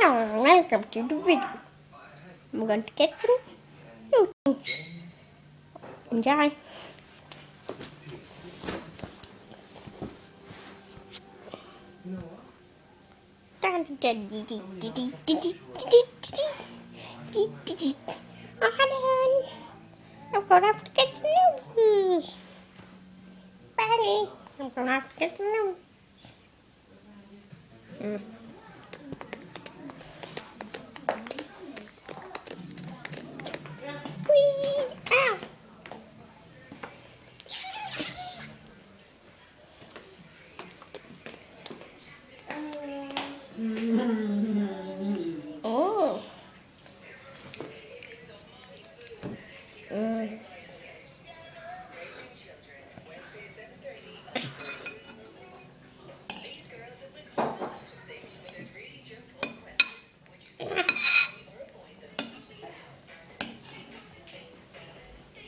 Hello, welcome to the video. I'm going to get some noodles. Enjoy. I'm going to have to get some noodles. Buddy, I'm going to have to get some noodles. Whee! Ow! Oh.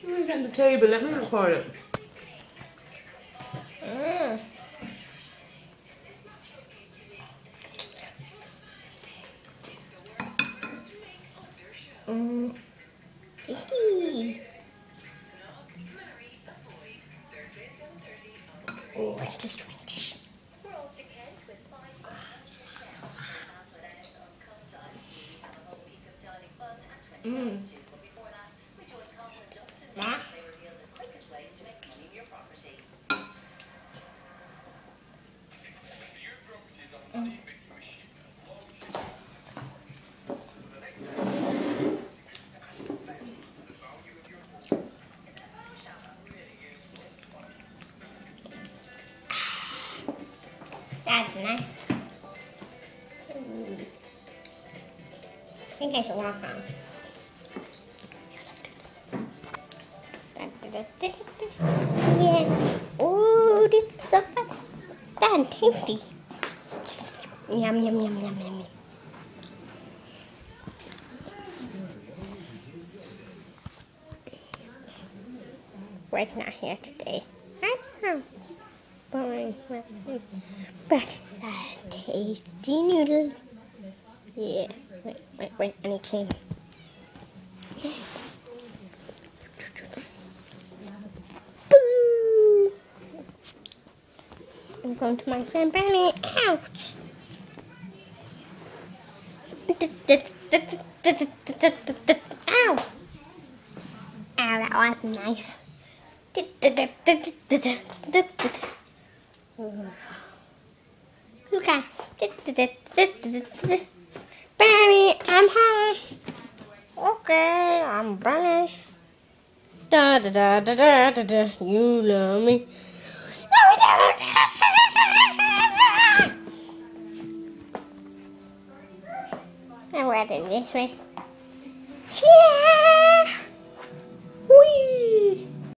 Look at the table, let me record it. Oh, it's just French. Ma? That's nice. I think I should walk on. Yeah. Oh, this is so fun. That's tasty. Yum, yum, yum, yum, yum, yum. Red's not here today. I know. But tasty noodles. Yeah. Wait, I need clean. Boo! I'm going to my friend Benny. Ouch! Ow! Ow, that was nice. Look at Benny, I'm home. Okay, I'm Benny. Da da da da da da da. You love me. No, we don't. I'm ready this way. Yeah.